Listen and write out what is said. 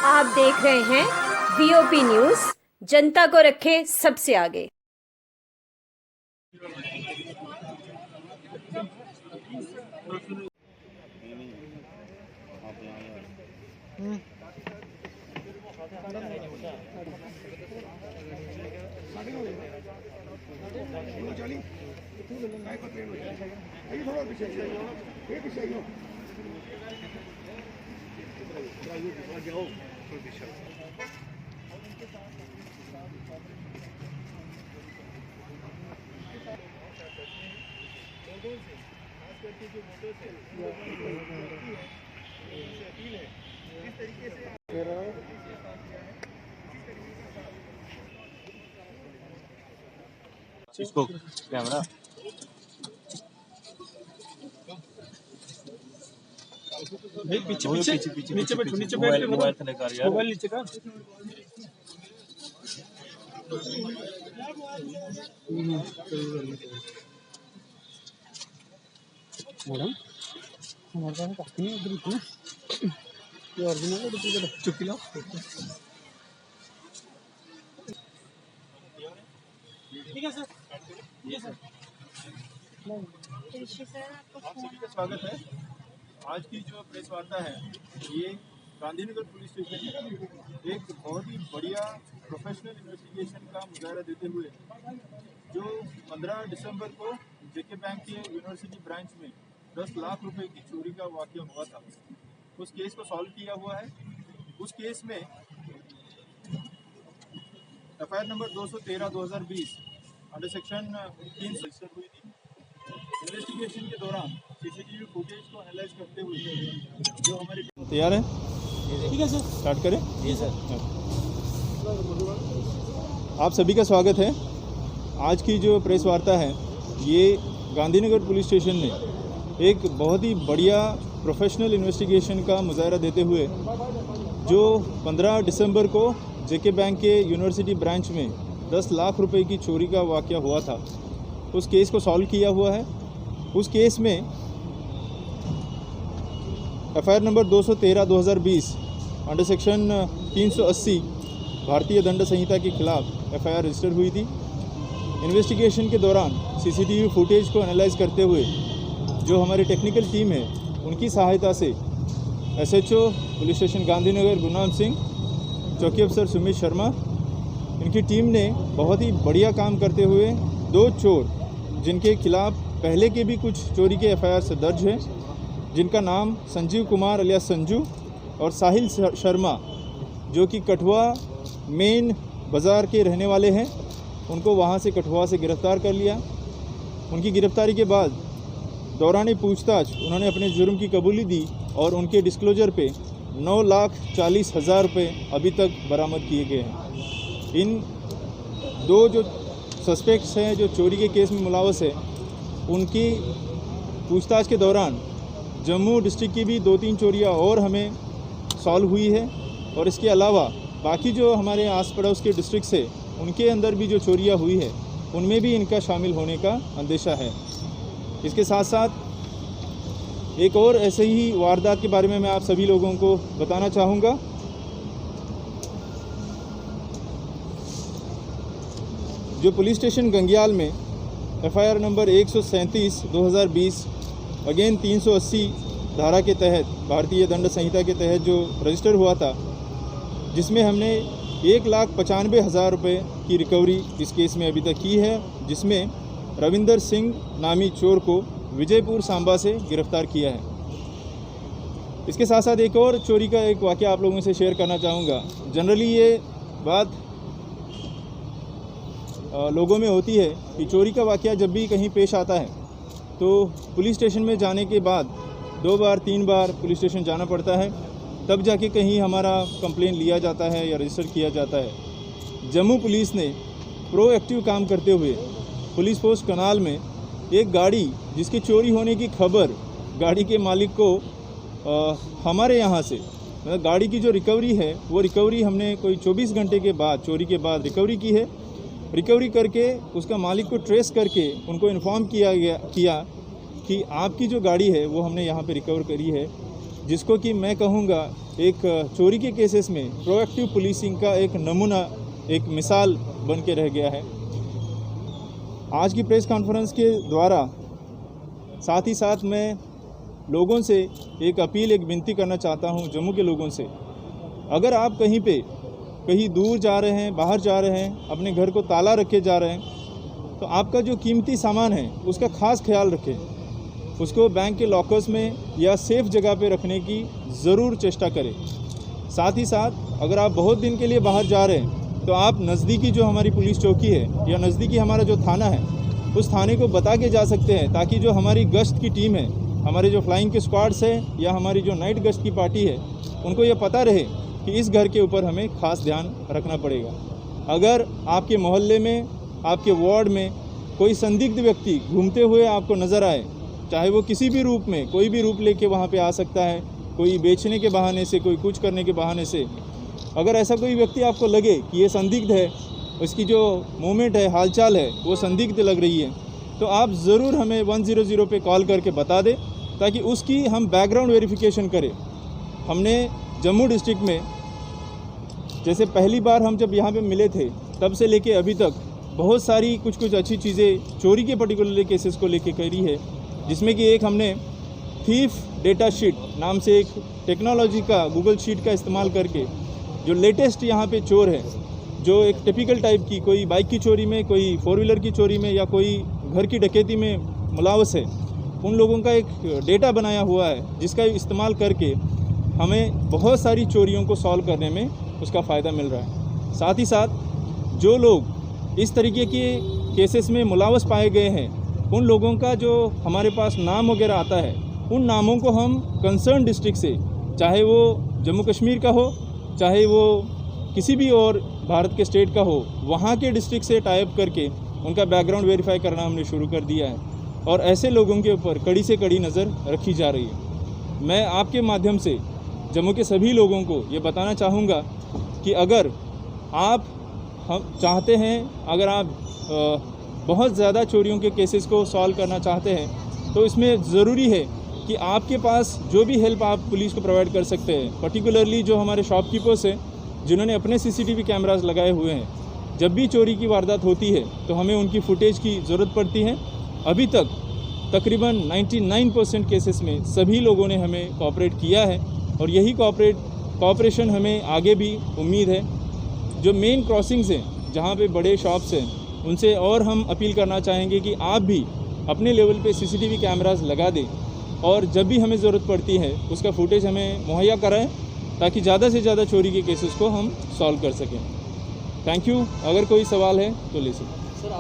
आप देख रहे हैं वीओपी न्यूज, जनता को रखे सबसे आगे। इसको कैमरा पीछे नीचे बैठो, नीचे बैठ के मोबाइल से निकाल यार। मोबाइल नीचे का मैडम हमारे पास काफी है इधर ना, ये ओरिजिनल है डुप्लीकेट चुप लो। ठीक है सर, ये सर आप सभी का स्वागत है। आज की जो प्रेस वार्ता है ये गांधीनगर पुलिस स्टेशन में एक बहुत ही बढ़िया प्रोफेशनल इन्वेस्टिगेशन का मुजाहरा देते हुए जो 15 दिसंबर को जेके बैंक के यूनिवर्सिटी ब्रांच में 10 लाख रुपए की चोरी का वाकया हुआ था, उस केस को सॉल्व किया हुआ है। उस केस में FIR number 213/2020 under section 3 register हुई थी। इन्वेस्टिगेशन के दौरान सीसीटीवी फुटेज को एनालाइज करते हुए जो हमारे तैयार है, ठीक है सर, स्टार्ट करें। जी सर। आप सभी का स्वागत है। आज की जो प्रेस वार्ता है ये गांधीनगर पुलिस स्टेशन में एक बहुत ही बढ़िया प्रोफेशनल इन्वेस्टिगेशन का मुजाहरा देते हुए जो 15 दिसंबर को जेके बैंक के यूनिवर्सिटी ब्रांच में 10 लाख रुपए की चोरी का वाकया हुआ था, उस केस को सॉल्व किया हुआ है। उस केस में एफआईआर नंबर 213/2020 अंडर सेक्शन 380 भारतीय दंड संहिता के खिलाफ एफआईआर रजिस्टर हुई थी। इन्वेस्टिगेशन के दौरान सीसीटीवी फुटेज को एनालाइज करते हुए जो हमारी टेक्निकल टीम है उनकी सहायता से SHO police station Gandhinagar Gurnam Singh, चौकी अफसर सुमित शर्मा, इनकी टीम ने बहुत ही बढ़िया काम करते हुए 2 चोर जिनके खिलाफ पहले के भी कुछ चोरी के एफआईआर से दर्ज है, जिनका नाम संजीव कुमार अलियास संजू और साहिल शर्मा जो कि कठुआ मेन बाज़ार के रहने वाले हैं, उनको वहां से कठुआ से गिरफ्तार कर लिया। उनकी गिरफ्तारी के बाद दौरान पूछताछ उन्होंने अपने जुर्म की कबूली दी और उनके डिस्क्लोजर पे 9,40,000 रुपये अभी तक बरामद किए गए हैं। इन 2 जो सस्पेक्ट्स हैं जो चोरी के केस में मुलव्वस है, उनकी पूछताछ के दौरान जम्मू डिस्ट्रिक्ट की भी 2-3 चोरियां और हमें सॉल्व हुई है और इसके अलावा बाकी जो हमारे आस पड़ोस के डिस्ट्रिक्ट से उनके अंदर भी जो चोरियां हुई है उनमें भी इनका शामिल होने का अंदेशा है। इसके साथ साथ एक और ऐसे ही वारदात के बारे में मैं आप सभी लोगों को बताना चाहूँगा। जो पुलिस स्टेशन गंगियाल में एफआईआर नंबर 137/2020 अगेन 380 धारा के तहत भारतीय दंड संहिता के तहत जो रजिस्टर हुआ था, जिसमें हमने 1,95,000 रुपये की रिकवरी इस केस में अभी तक की है, जिसमें रविंदर सिंह नामी चोर को विजयपुर सांबा से गिरफ्तार किया है। इसके साथ साथ एक और चोरी का एक वाकया आप लोगों से शेयर करना चाहूँगा। जनरली ये बात लोगों में होती है कि चोरी का वाकया जब भी कहीं पेश आता है तो पुलिस स्टेशन में जाने के बाद 2 बार 3 बार पुलिस स्टेशन जाना पड़ता है, तब जाके कहीं हमारा कंप्लेन लिया जाता है या रजिस्टर किया जाता है। जम्मू पुलिस ने प्रोएक्टिव काम करते हुए पुलिस पोस्ट कनाल में एक गाड़ी जिसकी चोरी होने की खबर गाड़ी के मालिक को हमारे यहाँ से, मतलब गाड़ी की जो रिकवरी है वो रिकवरी हमने कोई 24 घंटे के बाद, चोरी के बाद रिकवरी की है। रिकवरी करके उसका मालिक को ट्रेस करके उनको इन्फॉर्म किया कि आपकी जो गाड़ी है वो हमने यहाँ पे रिकवर करी है। जिसको कि मैं कहूँगा एक चोरी के केसेस में प्रोएक्टिव पुलिसिंग का एक नमूना, एक मिसाल बन के रह गया है। आज की प्रेस कॉन्फ्रेंस के द्वारा साथ ही साथ मैं लोगों से एक अपील, एक विनती करना चाहता हूं, जम्मू के लोगों से। अगर आप कहीं दूर जा रहे हैं, बाहर जा रहे हैं, अपने घर को ताला रखे जा रहे हैं, तो आपका जो कीमती सामान है उसका खास ख्याल रखें। उसको बैंक के लॉकर्स में या सेफ जगह पे रखने की ज़रूर चेष्टा करें। साथ ही साथ अगर आप बहुत दिन के लिए बाहर जा रहे हैं तो आप नज़दीकी जो हमारी पुलिस चौकी है या नज़दीकी हमारा जो थाना है उस थाने को बता के जा सकते हैं, ताकि जो हमारी गश्त की टीम है, हमारे जो फ्लाइंग के स्क्वाड्स है या हमारी जो नाइट गश्त की पार्टी है, उनको ये पता रहे कि इस घर के ऊपर हमें खास ध्यान रखना पड़ेगा। अगर आपके मोहल्ले में, आपके वार्ड में कोई संदिग्ध व्यक्ति घूमते हुए आपको नज़र आए, चाहे वो किसी भी रूप में, कोई भी रूप लेके वहाँ पे आ सकता है, कोई बेचने के बहाने से, कोई कुछ करने के बहाने से, अगर ऐसा कोई व्यक्ति आपको लगे कि ये संदिग्ध है, उसकी जो मूवमेंट है, हालचाल है, वो संदिग्ध लग रही है, तो आप ज़रूर हमें 100 पे कॉल करके बता दें, ताकि उसकी हम बैकग्राउंड वेरिफिकेशन करें। हमने जम्मू डिस्ट्रिक्ट में जैसे पहली बार हम जब यहाँ पे मिले थे तब से लेके अभी तक बहुत सारी कुछ अच्छी चीज़ें चोरी के पर्टिकुलर केसेस को लेके करी है, जिसमें कि एक हमने थीफ डेटा शीट नाम से एक टेक्नोलॉजी का गूगल शीट का इस्तेमाल करके जो लेटेस्ट यहाँ पे चोर है, जो एक टिपिकल टाइप की, कोई बाइक की चोरी में, कोई 4 व्हीलर की चोरी में या कोई घर की डकैती में मुलव्वस है, उन लोगों का एक डेटा बनाया हुआ है, जिसका इस्तेमाल करके हमें बहुत सारी चोरियों को सॉल्व करने में उसका फ़ायदा मिल रहा है। साथ ही साथ जो लोग इस तरीके के केसेस में मुलव्वस पाए गए हैं, उन लोगों का जो हमारे पास नाम वगैरह आता है, उन नामों को हम कंसर्न डिस्ट्रिक्ट से, चाहे वो जम्मू कश्मीर का हो, चाहे वो किसी भी और भारत के स्टेट का हो, वहाँ के डिस्ट्रिक्ट से टाई अप करके उनका बैकग्राउंड वेरीफाई करना हमने शुरू कर दिया है, और ऐसे लोगों के ऊपर कड़ी से कड़ी नज़र रखी जा रही है। मैं आपके माध्यम से जम्मू के सभी लोगों को ये बताना चाहूँगा कि अगर आप हम चाहते हैं, अगर आप बहुत ज़्यादा चोरियों के केसेस को सॉल्व करना चाहते हैं, तो इसमें ज़रूरी है कि आपके पास जो भी हेल्प आप पुलिस को प्रोवाइड कर सकते हैं, पर्टिकुलरली जो हमारे शॉपकीपर्स हैं जिन्होंने अपने CCTV कैमरास लगाए हुए हैं, जब भी चोरी की वारदात होती है तो हमें उनकी फुटेज की ज़रूरत पड़ती है। अभी तक तकरीबन 99% केसेस में सभी लोगों ने हमें कोऑपरेट किया है, और यही कोऑपरेशन हमें आगे भी उम्मीद है। जो मेन क्रॉसिंग्स हैं, जहाँ पे बड़े शॉप्स हैं, उनसे और हम अपील करना चाहेंगे कि आप भी अपने लेवल पे CCTV कैमरास लगा दें, और जब भी हमें ज़रूरत पड़ती है उसका फुटेज हमें मुहैया कराएं, ताकि ज़्यादा से ज़्यादा चोरी के केसेस को हम सॉल्व कर सकें। Thank you. अगर कोई सवाल है तो ले सकते हैं।